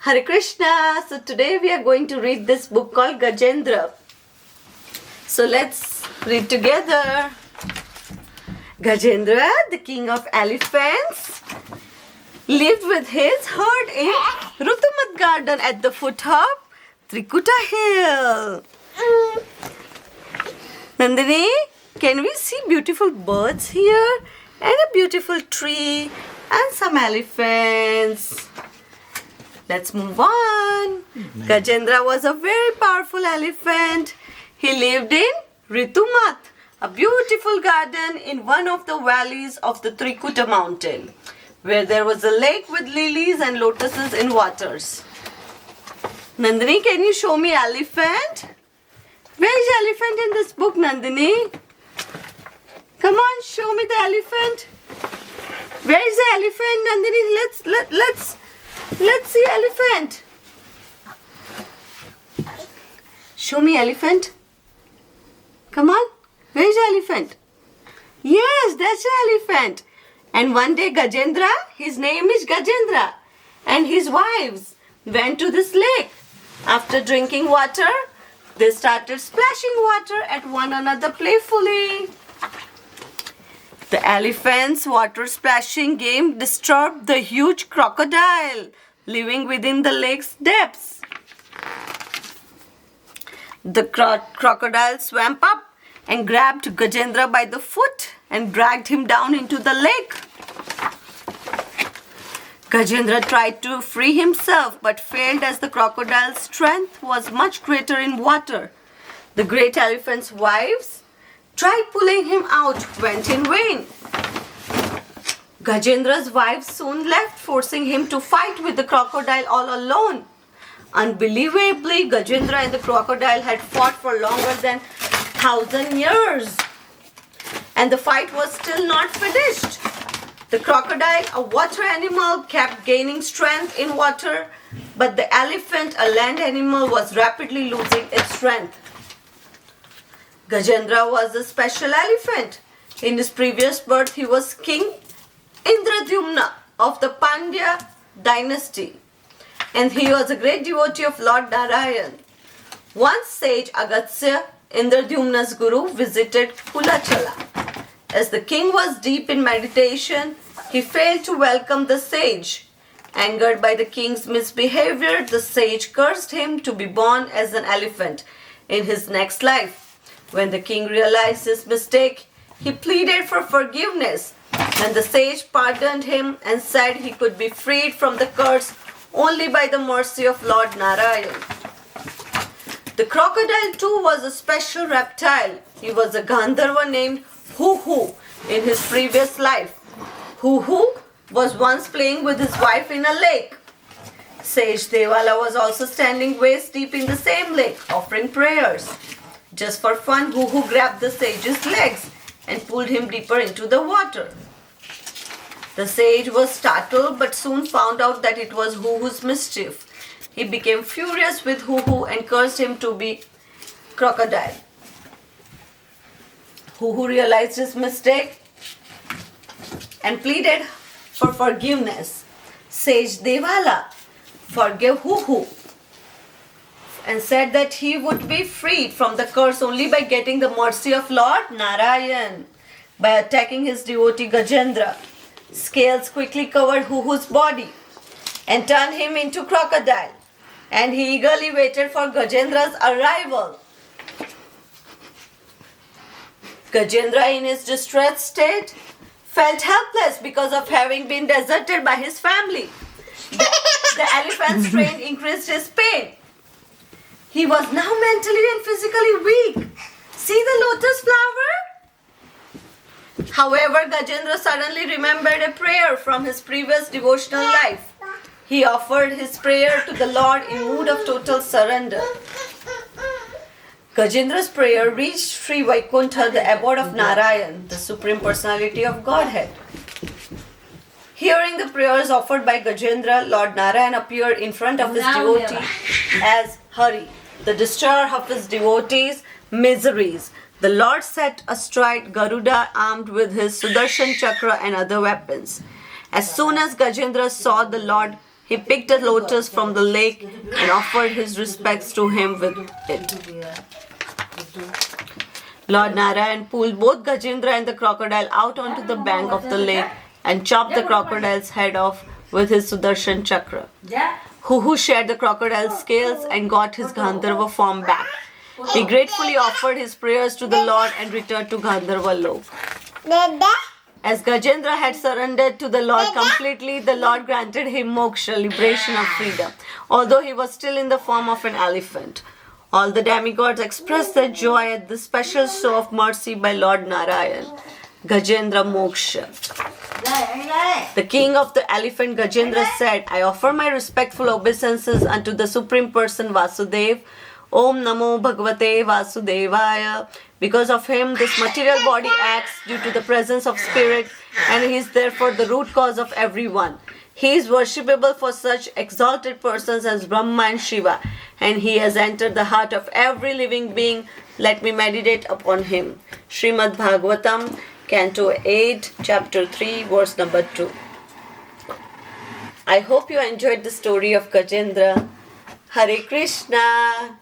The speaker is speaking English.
Hare Krishna. So today we are going to read this book called Gajendra. So let's read together. Gajendra, the king of elephants, lived with his herd in Rutumat garden at the foot of Trikuta hill. Nandini, can we see beautiful birds here? And a beautiful tree and some elephants. Let's move on. Gajendra was a very powerful elephant. He lived in Ritumat, a beautiful garden in one of the valleys of the Trikuta mountain, where there was a lake with lilies and lotuses in waters. Nandini, can you show me elephant? Where is elephant in this book, Nandini? Come on, show me the elephant. Where is the elephant, Nandini? Let's see elephant. Show me elephant. Come on. Where is the elephant? Yes, that's the elephant. And one day Gajendra, his name is Gajendra, and his wives went to this lake. After drinking water, they started splashing water at one another playfully. The elephants' water splashing game disturbed the huge crocodile living within the lake's depths. The crocodile swam up and grabbed Gajendra by the foot and dragged him down into the lake. Gajendra tried to free himself but failed as the crocodile's strength was much greater in water. The great elephant's wives tried pulling him out, went in vain. Gajendra's wives soon left, forcing him to fight with the crocodile all alone. Unbelievably, Gajendra and the crocodile had fought for longer than 1,000 years. And the fight was still not finished. The crocodile, a water animal, kept gaining strength in water, but the elephant, a land animal, was rapidly losing its strength. Gajendra was a special elephant. In his previous birth, he was King Indradyumna of the Pandya dynasty, and he was a great devotee of Lord Narayan. Once sage Agatsya, Indradyumna's guru, visited Kulachala. As the king was deep in meditation, he failed to welcome the sage. Angered by the king's misbehavior, the sage cursed him to be born as an elephant in his next life. When the king realized his mistake, he pleaded for forgiveness, and the sage pardoned him and said he could be freed from the curse only by the mercy of Lord Narayan. The crocodile too was a special reptile. He was a Gandharva named Huhu in his previous life. Huhu was once playing with his wife in a lake. Sage Devala was also standing waist deep in the same lake, offering prayers. Just for fun, Huhu grabbed the sage's legs and pulled him deeper into the water. The sage was startled but soon found out that it was Huhu's mischief. He became furious with Huhu and cursed him to be crocodile. Huhu realized his mistake and pleaded for forgiveness. Sage Devala forgave Huhu and said that he would be freed from the curse only by getting the mercy of Lord Narayan. By attacking his devotee Gajendra, scales quickly covered Huhu's body and turned him into crocodile, and he eagerly waited for Gajendra's arrival. Gajendra, in his distressed state, felt helpless because of having been deserted by his family. The elephant's strain increased his pain. He was now mentally and physically weak. See the lotus flower? However, Gajendra suddenly remembered a prayer from his previous devotional life. He offered his prayer to the Lord in mood of total surrender. Gajendra's prayer reached Sri Vaikuntha, the abode of Narayan, the Supreme Personality of Godhead. Hearing the prayers offered by Gajendra, Lord Narayan appeared in front of his devotee as Hari, the destroyer of his devotees' miseries. The Lord sat astride Garuda, armed with his Sudarshan Chakra and other weapons. As soon as Gajendra saw the Lord, he picked a lotus from the lake and offered his respects to him with it. Lord Narayan pulled both Gajendra and the crocodile out onto the bank of the lake and chopped the crocodile's head off with his Sudarshan Chakra. Huhu shared the crocodile's scales and got his Gandharva form back. He gratefully offered his prayers to the Lord and returned to Gandharva Lok. As Gajendra had surrendered to the Lord completely, the Lord granted him moksha, liberation of freedom, although he was still in the form of an elephant. All the demigods expressed their joy at this special show of mercy by Lord Narayan. Gajendra Moksha. The king of the elephant Gajendra said, I offer my respectful obeisances unto the Supreme Person Vasudev. Om Namo Bhagavate Vasudevaya. Because of him, this material body acts due to the presence of spirit, and he is therefore the root cause of everyone. He is worshipable for such exalted persons as Brahma and Shiva, and he has entered the heart of every living being. Let me meditate upon him. Srimad Bhagavatam, Canto 8, Chapter 3, verse number 2. I hope you enjoyed the story of Gajendra. Hare Krishna.